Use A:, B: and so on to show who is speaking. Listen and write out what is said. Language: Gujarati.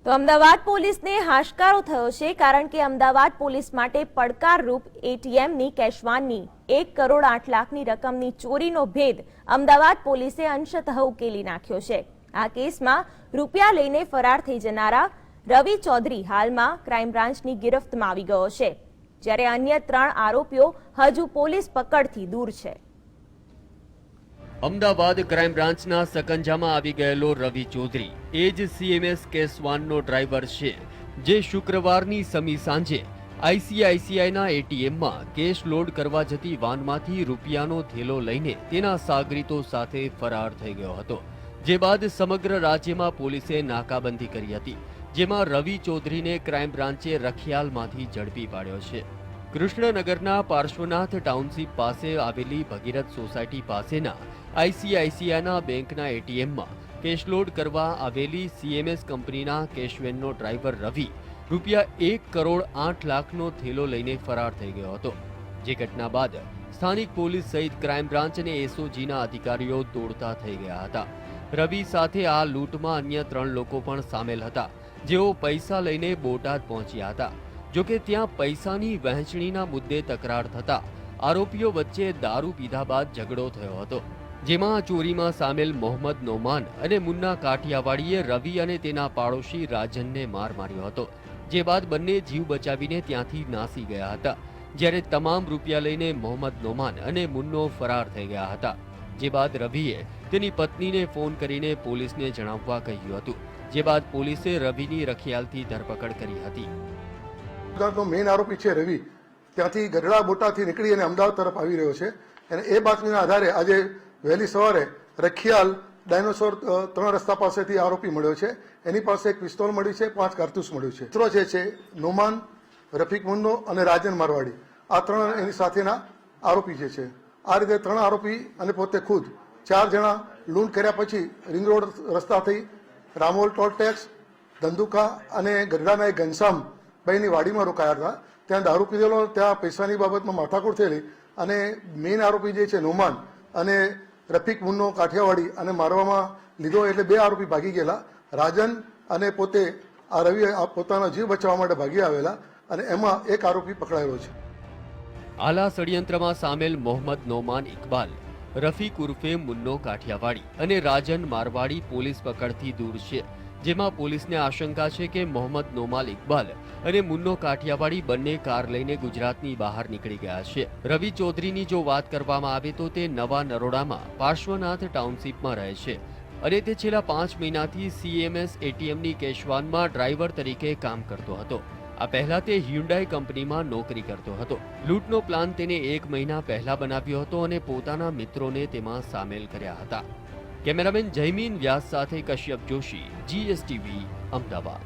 A: તો અમદાવાદ પોલીસને હાશકારો થયો છે, કારણ કે અમદાવાદ પોલીસ માટે પડકારરૂપ એટીએમની કેશવાનની 1 કરોડ 8 લાખની રકમની ચોરીનો ભેદ અમદાવાદ પોલીસે અંશતઃ ઉકેલી નાખ્યો છે। આ કેસમાં રૂપિયા લઈને ફરાર થઈ જનારા રવિ ચૌધરી હાલમાં ક્રાઇમ બ્રાન્ચની ગિરફ્તમાં આવી ગયો છે, જ્યારે અન્ય 3 આરોપીઓ હજુ પોલીસ પકડથી દૂર છે।
B: અમદાવાદ ક્રાઇમ બ્રાન્ચના સકંજામાં આવી ગયેલો રવિ ચૌધરી એ જ સીએમએસ કેસવાનનો ડ્રાઈવર છે, જે શુક્રવારની સમી સાંજે આઈસીઆઈસીઆઈના એટીએમમાં કેશ લોડ કરવા જતી વાનમાંથી રૂપિયાનો થેલો લઈને તેના સાગરીતો સાથે ફરાર થઈ ગયો હતો। જે બાદ સમગ્ર રાજ્યમાં પોલીસે નાકાબંધી કરી હતી, જેમાં રવિ ચૌધરીને ક્રાઇમ બ્રાન્ચે રખિયાલમાંથી ઝડપી પાડ્યો છે। કૃષ્ણનગરના પાર્શ્વનાથ ટાઉનશીપ પાસે આવેલી ભગીરથ સોસાયટી પાસેના આઈસીઆઈસીઆઈના બેંકના એટીએમમાં કેશલોડ કરવા આવેલી સીએમએસ કંપનીના કેશવેનનો ડ્રાઈવર રવિ રૂપિયા 1 કરોડ 8 લાખનો થેલો લઈને ફરાર થઈ ગયો હતો। જે ઘટના બાદ સ્થાનિક પોલીસ સહિત ક્રાઇમ બ્રાન્ચ અને એસઓજીના અધિકારીઓ દોડતા થઈ ગયા હતા। રવિ સાથે આ લૂંટમાં અન્ય 3 લોકો પણ સામેલ હતા, જેઓ પૈસા લઈને બોટાદ પહોંચ્યા હતા। જોકે ત્યાં પૈસાની વહેંચણીના મુદ્દે તકરાર થતા આરોપીઓ વચ્ચે દારૂ પીધા બાદ ઝઘડો થયો હતો, જેમાં ચોરીમાં સામેલ મોહમ્મદ નોમાન અને મુન્ના કાઠિયાવાડીએ રવિ અને તેના પાડોશી રાજનને માર માર્યો હતો। જે બાદ બંને જીવ બચાવીને ત્યાંથી નાસી ગયા હતા, જ્યારે તમામ રૂપિયા લઈને મોહમ્મદ નોમાન અને મુન્નો ફરાર થઈ ગયા હતા। જે બાદ રવિએ તેની પત્નીને ફોન કરીને પોલીસને જણાવવા કહ્યું હતું, જે બાદ પોલીસે રવિની રખિયાલથી ધરપકડ કરી હતી।
C: મેઇન આરોપી છે રવિ, ત્યાંથી ગઢડા બોટાદથી નીકળી અને અમદાવાદ તરફ આવી રહ્યો છે, અને એ બાતમીના આધારે આજે વહેલી સવારે રખિયાલ ડાયનોસોર 3 રસ્તા પાસેથી આરોપી મળ્યો છે। એની પાસે એક પિસ્તોલ મળી છે, 5 કારતૂસ મળ્યું છે। મિત્રો જે છે નોમાન, રફીક મુન્નો અને રાજન મારવાડી, આ 3 એની સાથેના આરોપી જે છે। આ રીતે 3 આરોપી અને પોતે ખુદ 4 જણા લૂંટ કર્યા પછી રિંગ રોડ રસ્તાથી રામોલ ટોલ ટેક્સ, ધંધુકા અને ગઢડાના એક ઘનશ્યામ ભાઈની વાડીમાં રોકાયા હતા। ત્યાં દારૂ પીધેલો, ત્યાં પૈસાની બાબતમાં માથાકૂટ થયેલી, અને મેઇન આરોપી જે છે નોમાન અને રફીક મુન્નો કાઠિયાવાડી અને મારવામાં લીધો, એટલે 2 આરોપી ભાગી ગયેલા। રાજન અને પોતે આ રવિ પોતાનો જીવ બચાવવા માટે ભાગી આવેલા, અને એમાં એક આરોપી પકડાયેલો છે।
B: આલા ષડયંત્રમાં સામેલ મોહમ્મદ નોમાન ઇકબાલ, રફીક ઉર્ફે મુન્નો કાઠિયાવાડી અને રાજન મારવાડી પોલીસ પકડથી દૂર છે, જેમાં પોલીસને આશંકા છે કે મોહમ્મદ નોમાલ ઇકબાલ અને મુન્નો કાઠિયાવાડી બંને કાર લઈને ગુજરાતની બહાર નીકળી ગયા છે। રવિ ચૌધરીની જો વાત કરવામાં આવે તો તે નવા નરોડામાં પાર્શ્વનાથ ટાઉનશીપમાં રહે છે, અને તે છેલ્લા 5 મહિનાથી સીએમએસ એટીએમની કેશવાનમાં ડ્રાઈવર તરીકે કામ કરતો હતો। આ પહેલા તે હ્યુન્ડાઈ કંપનીમાં નોકરી કરતો હતો। લૂંટનો પ્લાન તેને 1 મહિના પહેલા બનાવ્યો હતો અને પોતાના મિત્રોને તેમાં સામેલ કર્યા હતા। કેમેરામેન જયમીન વ્યાસ સાથે કશ્યપ જોશી, GSTV, અમદાવાદ।